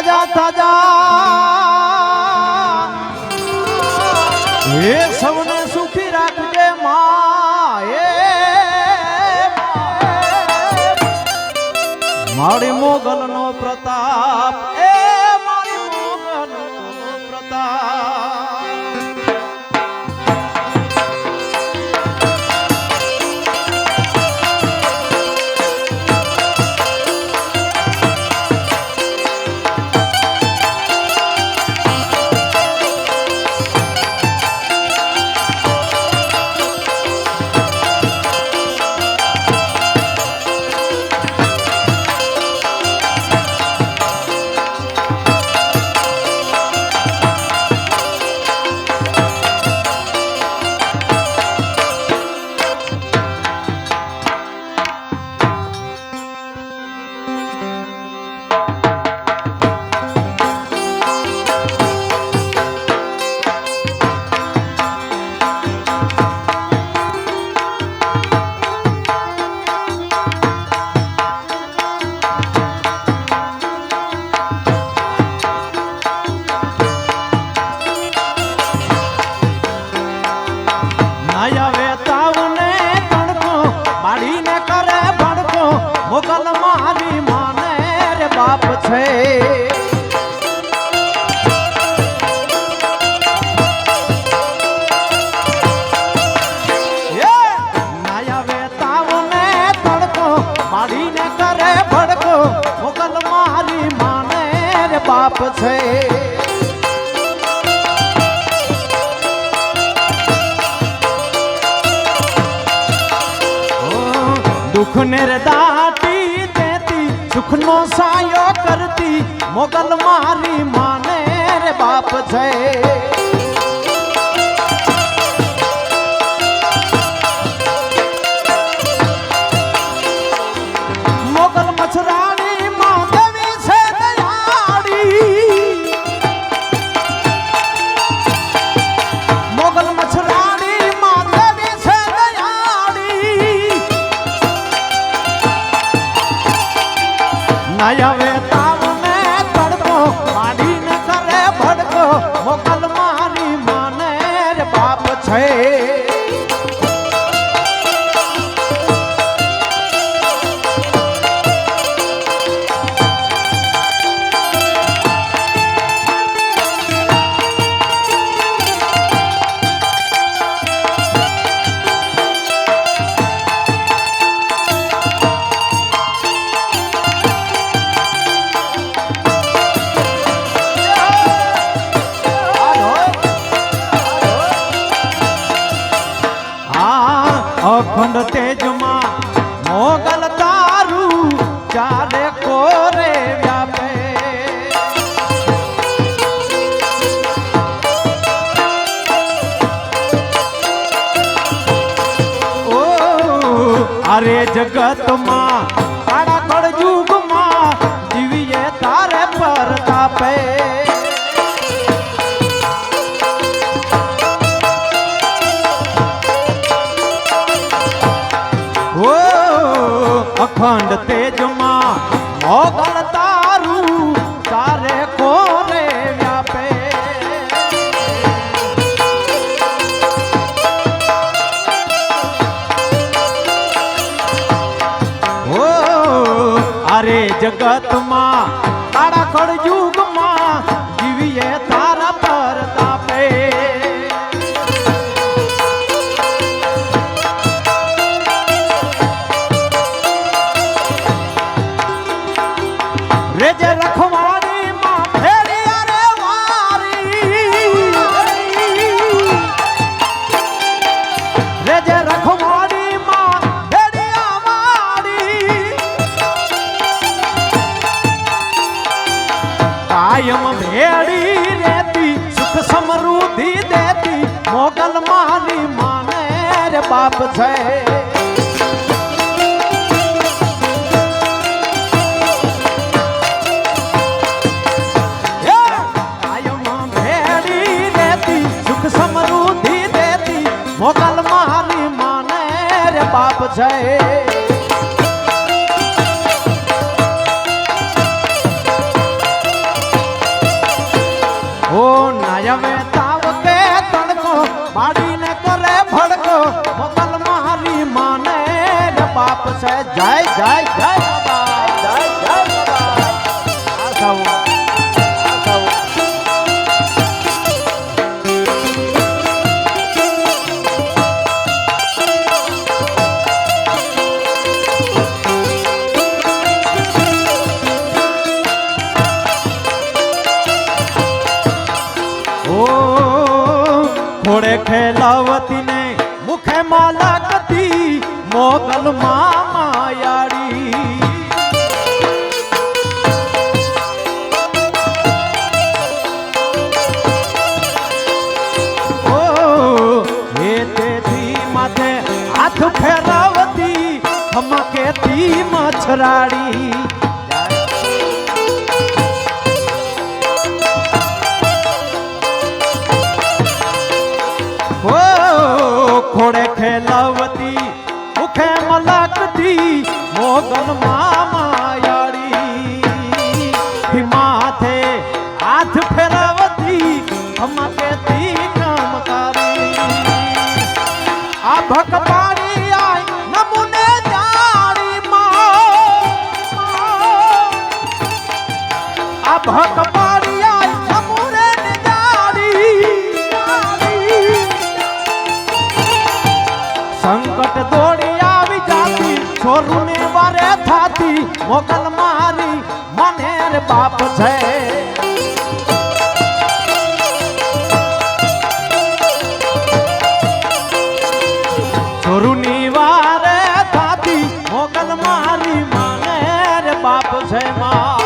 તાજા તાજા હે સૌને સુખી રાખજે માં હે મારી મોગલ નો પ્રતાપ એ મારી મોગલ નો પ્રતાપ મોગલ મારી માને રે બાપ છે નાયા વેતાવને તડકો મારીને કરે ભડકો મોગલ મારી માને રે બાપ છે દુઃખ ને રે દાટી દેતી સુખ નો સાયો કરતી મોગલ મારી માને રે બાપ છે મોગલ મછરાણી માં દેવી છે દયાળી મોગલ મછરાણી માં દેવી છે દયાળી નાયા વેતાવને તડકો માડીને કરે ભડકો મોગલ મારી માને રે બાપ છે અખંડ તેજમાં મોગલ તારું ચાલે કોરે વ્યાપે ઓ અરે જગતમાં કાળા કળયુગમાં જીવીએ તારે પરતાપે અખંડ તેજમાં મોગલ તારું તારે કોરે વ્યાપે ઓ અરે જગતમાં કાળા કળયુગમાં જીવીએ તારા પરતાપે રેજે રખવાડી માં ફેરિયા રે વારી રેજે રખવાડી માં ફેરિયા વારી કાયમ ભેડી રેતી સુખ સમૃદ્ધિ દેતી મોગલ મારી માને રે બાપ છે સમૃદ્ધિ દેતી મોગલ મારી માને રે બાપ છે જય જય જય બાબા જય જય બાબા આ સાવું ઘોડે ખેલાવતી ને મુખે માલાકતી મોગલ માયાડી ઓ હે તેથી માથે હાથ ફેરાવતી ધમકેતી મછરાડી ઘોડે ખેલાવતી મુખે મલાકતી મોગલ માયાડી માથે હાથ ફેરાવતી ધમકેતી કામકારી આ ભકપાડી આય નમુને જાડી આ ભકપાડી આય નમુને સંકટ દોડી આવી જાતી છોરું ને વારે થાતી મોગલ મારી મને રે બાપ છે છોરું ની વારે થાતી મોગલ મારી મને રે બાપ છે માં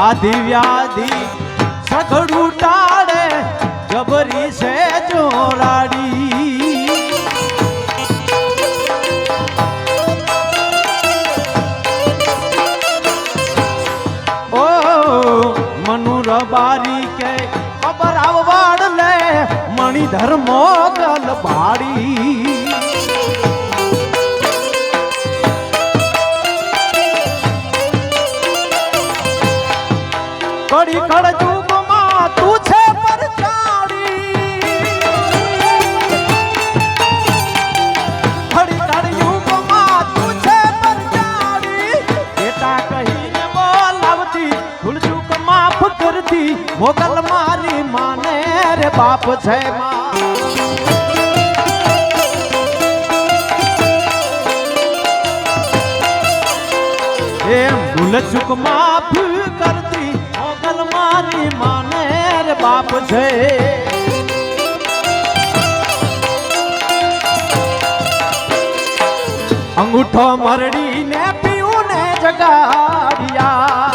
આધિ વ્યાધિ સઘળું ટાળે જબરી છે જોરાડી ઓ મનુ રબારી કે ખબર આવવાડ લે મણિધર મોગલ ભાડી કડી કડ યુગમાં તું છે પરચાડી કડી કડ યુગમાં તું છે પરચાડી બેટા કહીને બોલાવતી ભૂલ ચૂક માફ કરતી મોગલ મારી માને રે બાપ છે માં એમ ભૂલ ચૂક માફ કરતી મારી માને રે બાપ છે અંગૂઠો મરડી ને પીવું ને જગાડિયા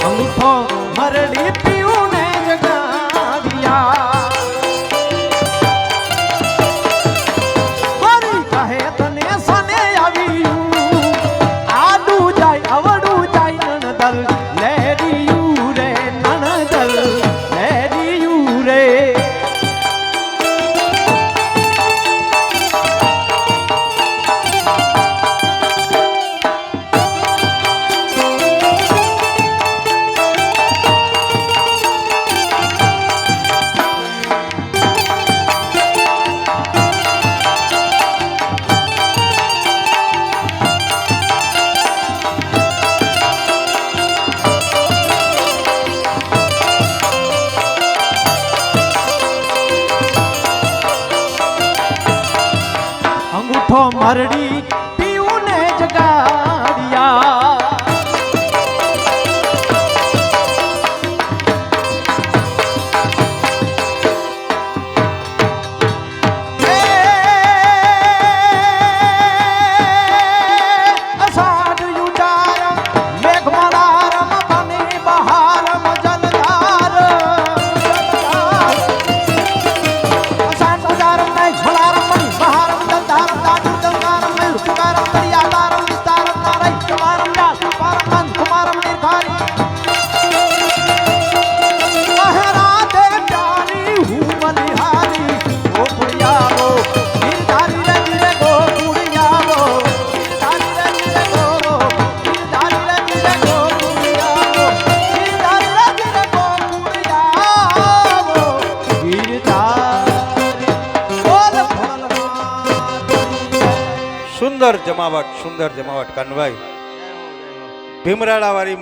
અંગૂઠો મરડી પીવું ને જગાડિયા મારી કહે તને સને આવ્યું આડું જાય અવડું જાય નણદલ લેરિયું રે નણદલ લેરિયું રે અંગૂઠો મરડી પીવું ને જગાડિયા સુંદર જમાવટ કાનભાઈ ભીમરાડા વાળી